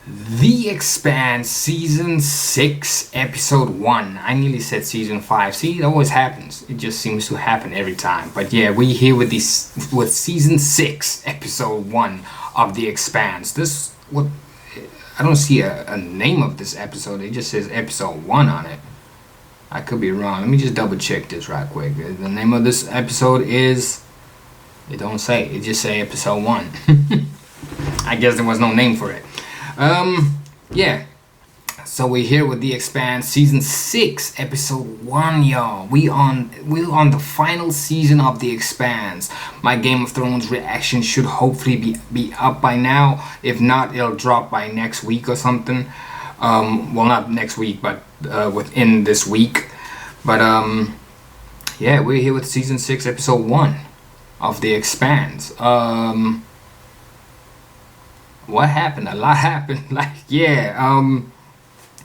The Expanse Season 6 Episode 1. I nearly said Season 5. See, it always happens. It just seems to happen every time. But yeah, we here with Season 6 Episode 1 of The Expanse. I don't see a name of this episode. It just says Episode 1 on it. I could be wrong. Let me just double check this right quick. The name of this episode is... It don't say. It just say Episode 1. I guess there was no name for it. Yeah. So we're here with The Expanse Season 6 Episode 1, y'all. We're on the final season of The Expanse. My Game of Thrones reaction should hopefully be up by now. If not, it'll drop by next week or something. Well, not next week, but within this week. But yeah, we're here with Season 6 Episode 1 of The Expanse. What happened? A lot happened. Like, yeah,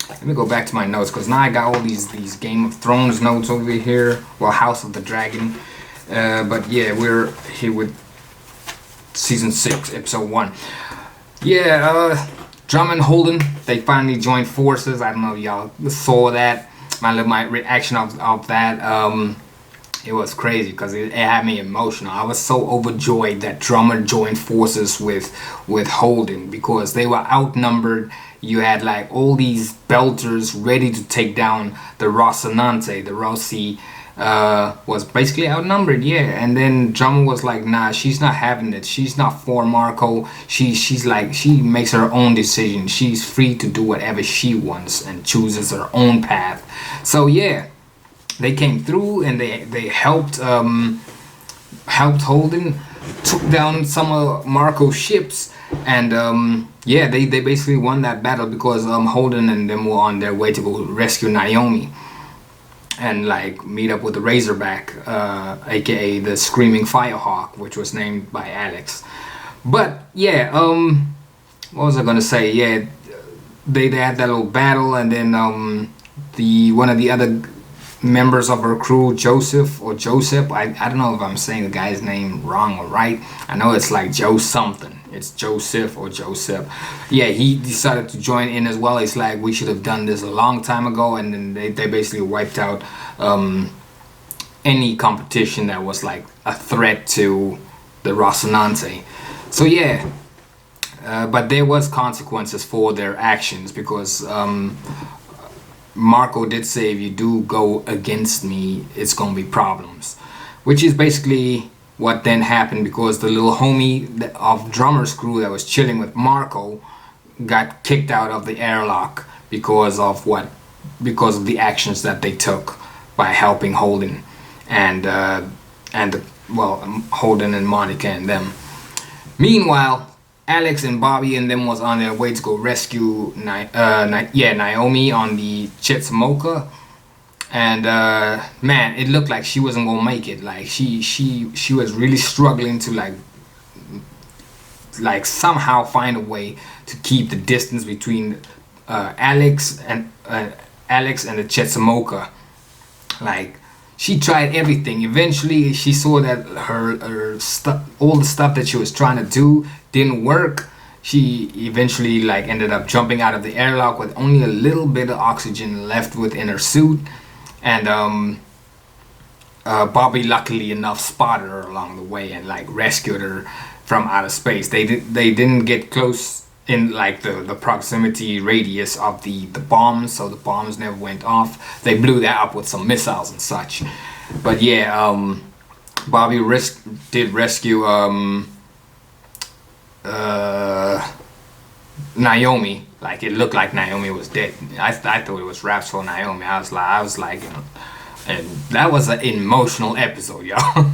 let me go back to my notes, because now I got all these Game of Thrones notes over here. Well, House of the Dragon. But yeah, we're here with Season 6, Episode 1. Yeah, Drummond and Holden, they finally joined forces. I don't know if y'all saw that. My reaction of that. It was crazy because it had me emotional. I was so overjoyed that Drummond joined forces with Holden, because they were outnumbered. You had like all these belters ready to take down the Rocinante. The Rossi was basically outnumbered, yeah. And then Drummond was like, nah, she's not having it. She's not for Marco. She's like, she makes her own decision. She's free to do whatever she wants and chooses her own path. So yeah. They came through and they helped Holden, took down some of Marco's ships, and yeah, they basically won that battle, because Holden and them were on their way to go rescue Naomi and like meet up with the Razorback, aka the Screaming Firehawk, which was named by Alex. But yeah, what was I gonna say? Yeah, they had that little battle, and then one of the other members of her crew, Joseph, I don't know if I'm saying the guy's name wrong or right. I know it's like Joe something. It's Joseph or Joseph. Yeah, he decided to join in as well. It's like, we should have done this a long time ago. And then they basically wiped out any competition that was like a threat to the Rocinante. So yeah, but there was consequences for their actions, because Marco did say, if you do go against me, it's gonna be problems, which is basically what then happened, because the little homie of Drummer's crew that was chilling with Marco got kicked out of the airlock because of the actions that they took by helping Holden and Holden and Monica and them. Meanwhile, Alex and Bobby and them was on their way to go rescue Naomi on the Chetsamoka, and man, it looked like she wasn't gonna make it. Like she was really struggling to like somehow find a way to keep the distance between Alex and the Chetsamoka. Like, she tried everything. Eventually, she saw that her stuff, all the stuff that she was trying to do, didn't work. She eventually like ended up jumping out of the airlock with only a little bit of oxygen left within her suit, and Bobby, luckily enough, spotted her along the way and like rescued her from outer space. They didn't get close in like the proximity radius of the bombs, so the bombs never went off. They blew that up with some missiles and such. But yeah, Bobby did rescue Naomi. Like, it looked like Naomi was dead. I thought it was raps for Naomi. I was like, you know, and that was an emotional episode, y'all.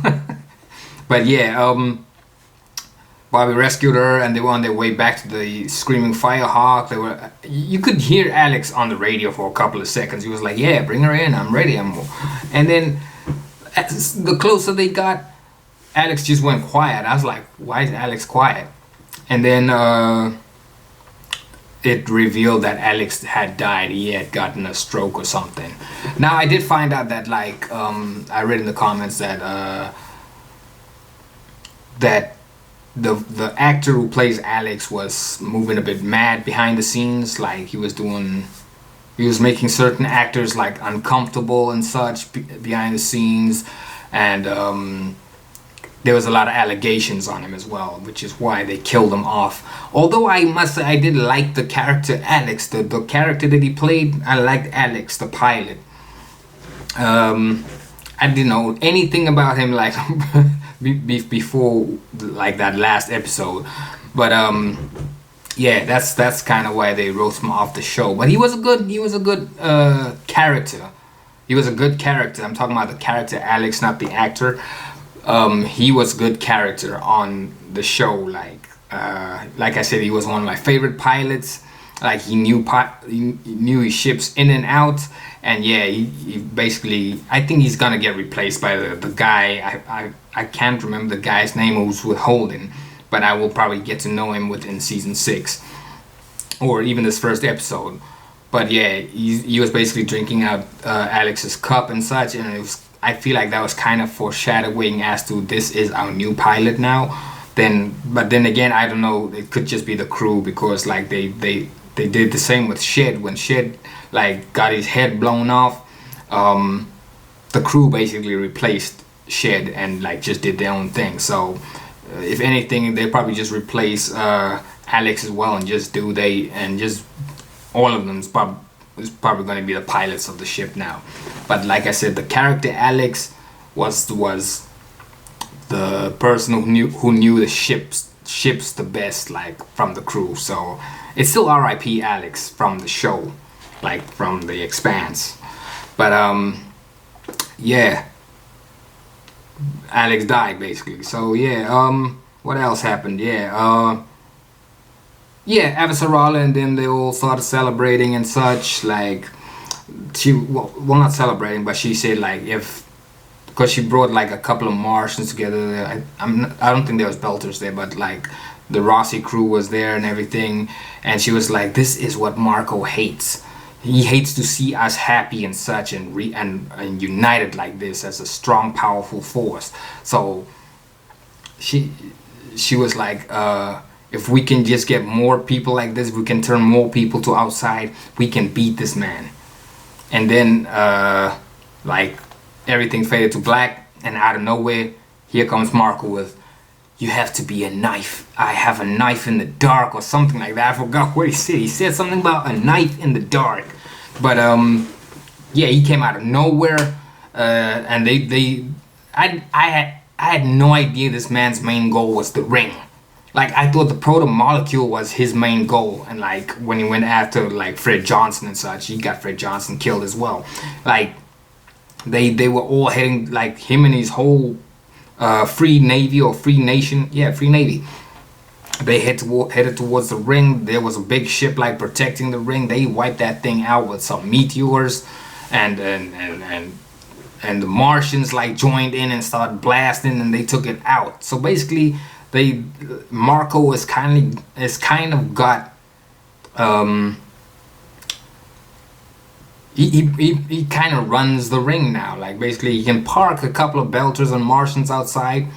But yeah, Bobby rescued her, and they were on their way back to the Screaming Firehawk. You could hear Alex on the radio for a couple of seconds. He was like, "Yeah, bring her in. I'm ready." And then, the closer they got, Alex just went quiet. I was like, "Why is Alex quiet?" And then it revealed that Alex had died. He had gotten a stroke or something. Now, I did find out that, like, I read in the comments that the actor who plays Alex was moving a bit mad behind the scenes, like he was making certain actors like uncomfortable and such behind the scenes, and there was a lot of allegations on him as well, which is why they killed him off. Although I must say I did like the character Alex, the character that he played. I liked Alex, the pilot. I didn't know anything about him like before like that last episode, but yeah, that's kind of why they wrote him off the show. But he was a good character. He was a good character. I'm talking about the character Alex, not the actor. He was a good character on the show. Like I said, he was one of my favorite pilots. Like he knew his ships in and out, and yeah, he basically, I think he's gonna get replaced by the guy. I can't remember the guy's name who's with Holden, but I will probably get to know him within season 6, or even this first episode. But yeah, he was basically drinking out Alex's cup and such, and it was, I feel like that was kind of foreshadowing as to this is our new pilot now. But then again, I don't know. It could just be the crew, because like they did the same with Shed. When Shed like got his head blown off, the crew basically replaced Shed and like just did their own thing. So if anything, they probably just replace Alex as well, and just all of them is probably going to be the pilots of the ship now. But like I said, the character Alex was the person who knew the ships the best, like from the crew. So it's still R.I.P. Alex from the show, like from the Expanse. But yeah, Alex died basically. So yeah, what else happened? Yeah, Avasarala and them, they all started celebrating and such. Like she, well, not celebrating, but she said like because she brought like a couple of Martians together. I don't think there was Belters there, but like the Rossi crew was there and everything. And she was like, "This is what Marco hates. He hates to see us happy and such, and united like this as a strong, powerful force." So she was like, if we can just get more people like this, we can turn more people to outside, we can beat this man. And then like everything faded to black, and out of nowhere, here comes Marco with, "You have to be a knife. I have a knife in the dark," or something like that. I forgot what he said. He said something about a knife in the dark. But yeah, he came out of nowhere, and I had no idea this man's main goal was the ring. Like I thought the proto molecule was his main goal, and like when he went after like Fred Johnson and such, he got Fred Johnson killed as well. Like they were all heading, like him and his whole Free Navy or Free Nation, yeah, Free Navy. They headed towards the ring. There was a big ship like protecting the ring. They wiped that thing out with some meteors, and the Martians like joined in and started blasting, and they took it out. So basically, Marco is kind of got he kind of runs the ring now. Like basically, he can park a couple of Belters and Martians outside,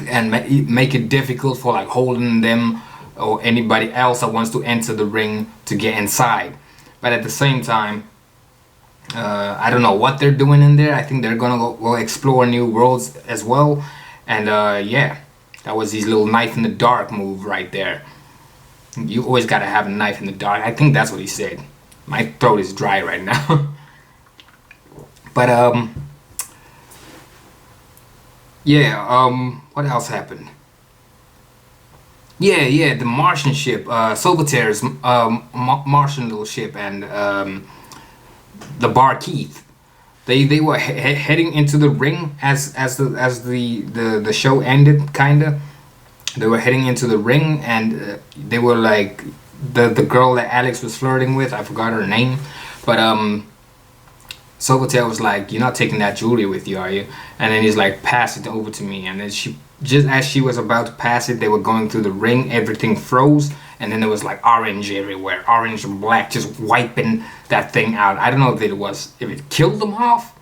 and make it difficult for like Holden them or anybody else that wants to enter the ring to get inside. But at the same time, I don't know what they're doing in there. I think they're gonna go explore new worlds as well. And yeah, that was his little knife in the dark move right there. You always gotta have a knife in the dark. I think that's what he said. My throat is dry right now. But yeah, what else happened? Yeah, the Martian ship, Sobater's Martian little ship, and the Barkeith. They were heading into the ring as the show ended, kinda. They were heading into the ring, and they were like the girl that Alex was flirting with. I forgot her name, but Sobotel was like, "You're not taking that jewelry with you, are you?" And then he's like, "Pass it over to me." And then she, just as she was about to pass it, they were going through the ring. Everything froze, and then there was like orange everywhere, orange and black, just wiping that thing out. I don't know if it killed them off,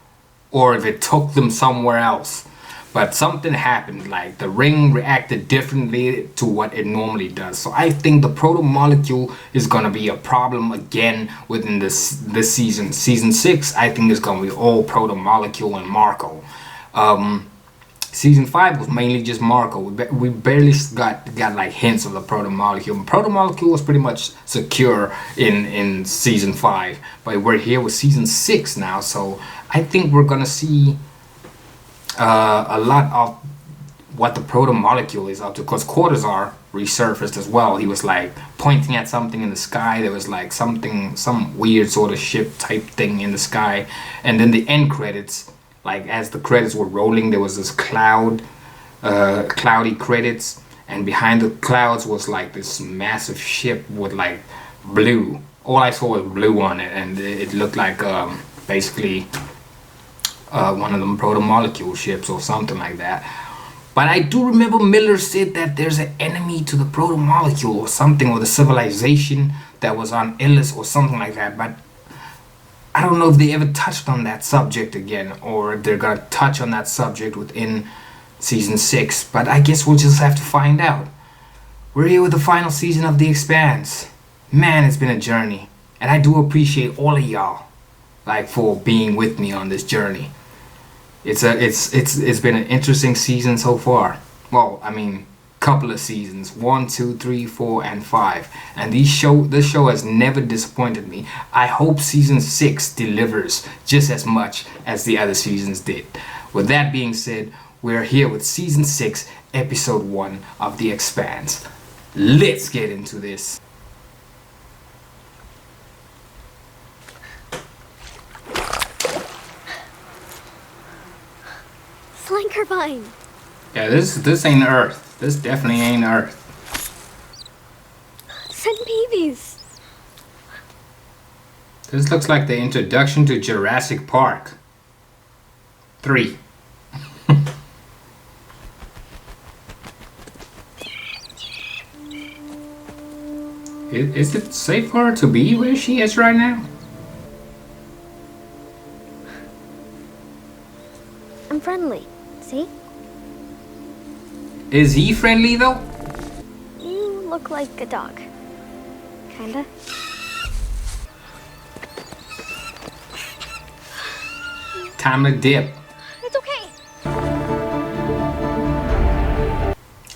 or if it took them somewhere else. but something happened. Like the ring reacted differently to what it normally does. So I think the proto molecule is gonna be a problem again within this season. Season 6, I think is gonna be all proto molecule and Marco. Season 5 was mainly just Marco. We barely got like hints of the proto molecule. Proto molecule was pretty much secure in season 5, but we're here with season 6 now. So I think we're gonna see a lot of what the proto molecule is up to, because Cortazar resurfaced as well. He was like pointing at something in the sky. There was like some weird sort of ship type thing in the sky, and then the end credits, like as the credits were rolling, there was this cloudy credits, and behind the clouds was like this massive ship with like blue. All I saw was blue on it, and it looked like basically one of them proto molecule ships or something like that. But I do remember Miller said that there's an enemy to the proto molecule or something, or the civilization that was on Illis or something like that. But I don't know if they ever touched on that subject again, or if they're gonna touch on that subject within season 6. But I guess we'll just have to find out. We're here with the final season of The Expanse. Man, it's been a journey, and I do appreciate all of y'all, like, for being with me on this journey. It's been an interesting season so far. Well, I mean, couple of seasons, 1, 2, 3, 4, and 5, and this show has never disappointed me. I hope season 6 delivers just as much as the other seasons did. With that being said, we're here with season 6, episode 1 of The Expanse. Let's get into this. Slinkervine. Yeah, this ain't Earth. This definitely ain't Earth. Send babies. This looks like the introduction to Jurassic Park 3. Is it safe for her to be where she is right now? I'm friendly. See? Is he friendly though? You look like a dog. Kinda. Time to dip. It's okay.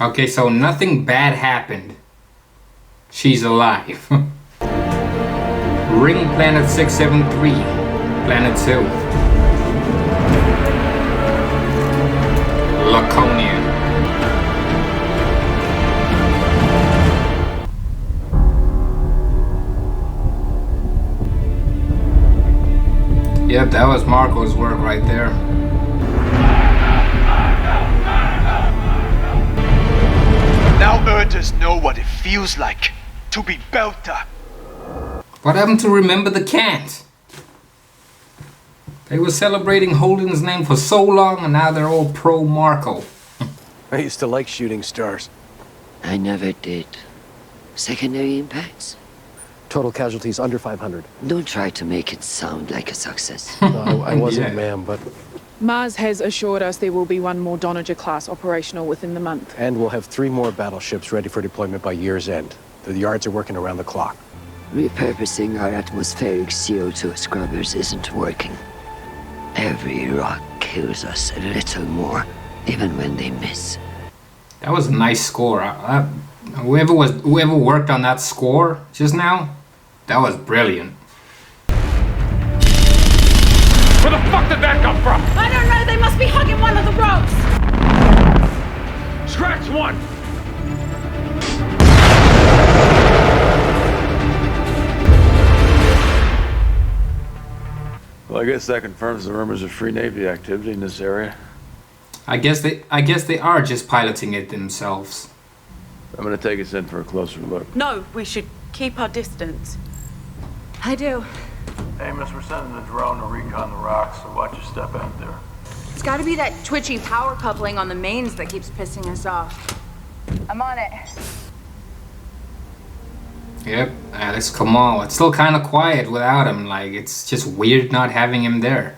Okay, so nothing bad happened. She's alive. Ring Planet 673. Planet 2. Laconia. Yep, that was Marco's work right there. Now Earthers know what it feels like to be Belter. What happened to Remember the Cant? They were celebrating Holden's name for so long, and now they're all pro Marco. I used to like shooting stars. I never did. Secondary impacts? Total casualties under 500. Don't try to make it sound like a success. No, I wasn't, Yeah. ma'am, but... Mars has assured us there will be one more Donager class operational within the month. And we'll have 3 more battleships ready for deployment by year's end. The yards are working around the clock. Repurposing our atmospheric CO2 scrubbers isn't working. Every rock kills us a little more, even when they miss. That was a nice score. Whoever worked on that score just now, that was brilliant. Where the fuck did that come from? I don't know, they must be hugging one of the rocks! Scratch one! Well, I guess that confirms the rumors of free Navy activity in this area. I guess they are just piloting it themselves. I'm gonna take us in for a closer look. No, we should keep our distance. I do. Amos, we're sending a drone to recon the rocks, so watch your step out there. It's gotta be that twitchy power coupling on the mains that keeps pissing us off. I'm on it. Yep, Alex Kamal. It's still kind of quiet without him. Like, it's just weird not having him there.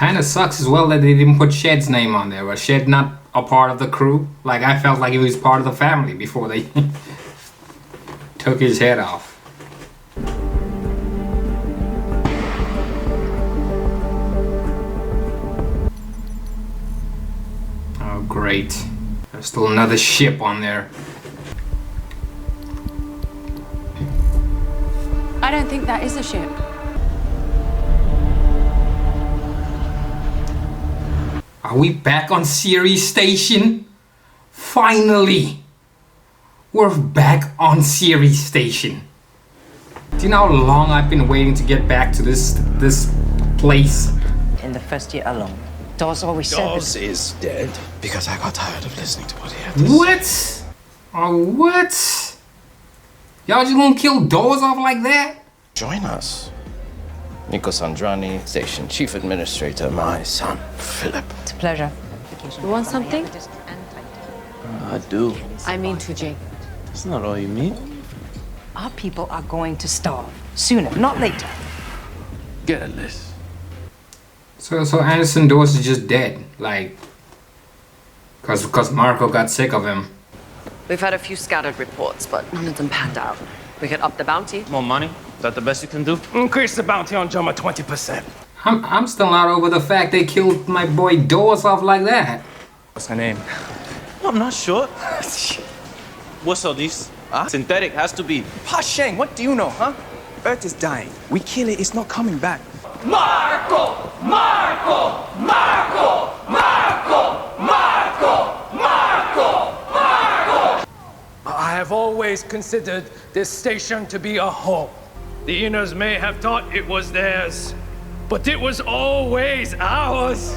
Kind of sucks as well that they didn't put Shed's name on there. Was Shed not a part of the crew? Like, I felt like he was part of the family before they took his head off. Oh, great. There's still another ship on there. I don't think that is a ship. Are we back on Ceres Station? Finally! We're back on Ceres Station. Do you know how long I've been waiting to get back to this place? In the first year alone, Dawes always said Dawes is dead because I got tired of listening to what he had to say. What? Oh, what? Y'all just gonna kill Dawes off like that? Join us. Nico Sandrani, Station Chief Administrator, my son, Philip. It's a pleasure. You want something? I do. I mean to, Jake. That's not all you mean. Our people are going to starve. Sooner, not later. Get a list. So Anderson Dawes is just dead, like, cause Marco got sick of him. We've had a few scattered reports, but none of them panned out. We could up the bounty. More money? Is that the best you can do? Increase the bounty on Joma 20%. I'm still not over the fact they killed my boy Dawes off like that. What's her name? I'm not sure. What's all these? Synthetic has to be. Pa Sheng, what do you know, huh? Earth is dying. We kill it, it's not coming back. Marco! Marco! Marco! Marco! Marco! Marco! Marco! I have always considered this station to be a home. The Inners may have thought it was theirs, but it was always ours.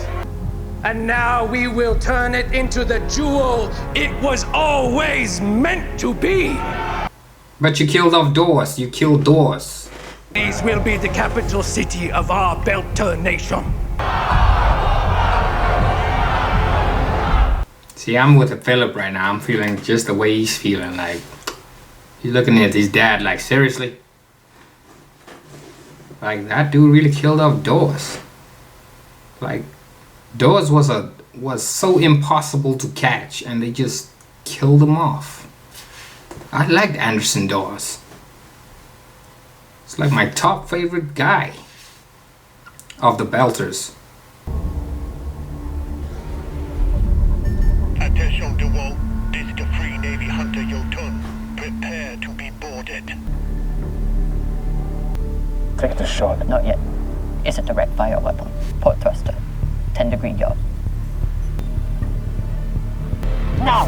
And now we will turn it into the jewel it was always meant to be. But you killed off Dawes. You killed Dawes. These will be the capital city of our Belter nation. See, I'm with Philip right now. I'm feeling just the way he's feeling. Like, he's looking at his dad like, seriously? Like, that dude really killed off Dawes. Like, Dawes was so impossible to catch, and they just killed him off. I liked Anderson Dawes. It's like my top favorite guy of the Belters. Attention de Wall, this is the Free Navy Hunter Jotun. Prepare to be boarded. Take the shot. Not yet. It's a direct fire weapon. Port thruster. 10-degree yaw. Now!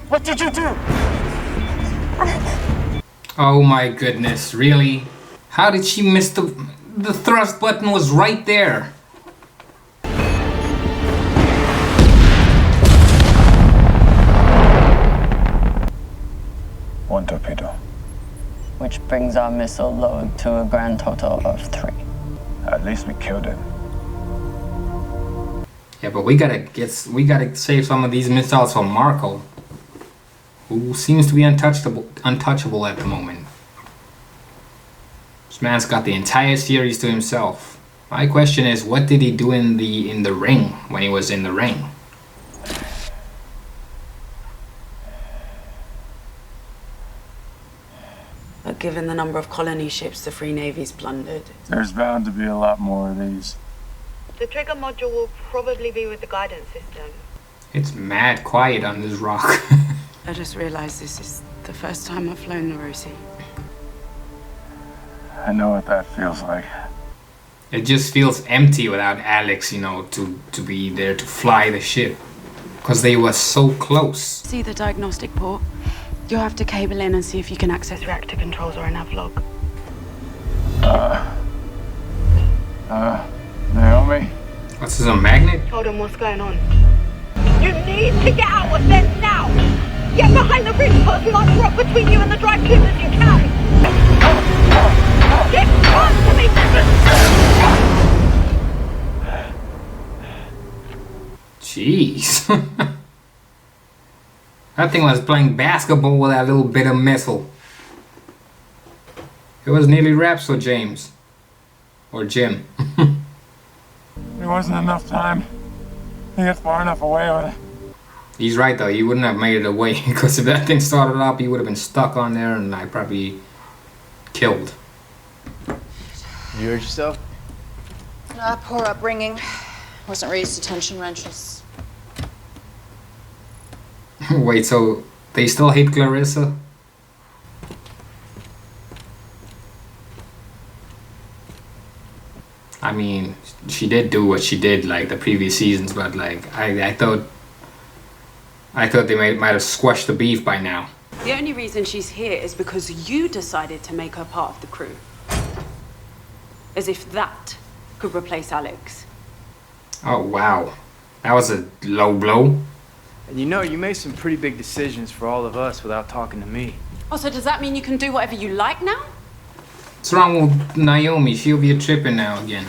What did you do? Oh my goodness, really? How did she miss the thrust button was right there? One torpedo. Which brings our missile load to a grand total of 3. At least we killed it. Yeah, but we gotta save some of these missiles for Marco, who seems to be untouchable at the moment. This man's got the entire series to himself. My question is, what did he do in the ring when he was in the ring? But given the number of colony ships the Free Navy's plundered, There's bound to be a lot more of these. The trigger module will probably be with the guidance system. It's mad quiet on this rock. I just realized this is the first time I've flown the Rosie. I know what that feels like. It just feels empty without Alex, you know, to be there to fly the ship. Because they were so close. See the diagnostic port? You'll have to cable in and see if you can access reactor controls or a nav log. Naomi? What's this, a magnet? Told him what's going on. You need to get out of there now! Get behind the ridge post, launch rock between you and the dry cube as you can! Get on to me! Jeez. That thing was playing basketball with that little bit of missile. It was nearly wraps for James. Or Jim. There wasn't enough time to get far enough away with it. He's right though, he wouldn't have made it away because if that thing started up, he would have been stuck on there and like probably killed. You hurt yourself? Poor upbringing. Wasn't raised to tension wrenches. Wait, so they still hate Clarissa? I mean, she did do what she did like the previous seasons, but like I thought they might have squashed the beef by now. The only reason she's here is because you decided to make her part of the crew. As if that could replace Alex. Oh wow, that was a low blow. And you know, you made some pretty big decisions for all of us without talking to me. Oh, so does that mean you can do whatever you like now? What's wrong with Naomi? She'll be a tripping now again.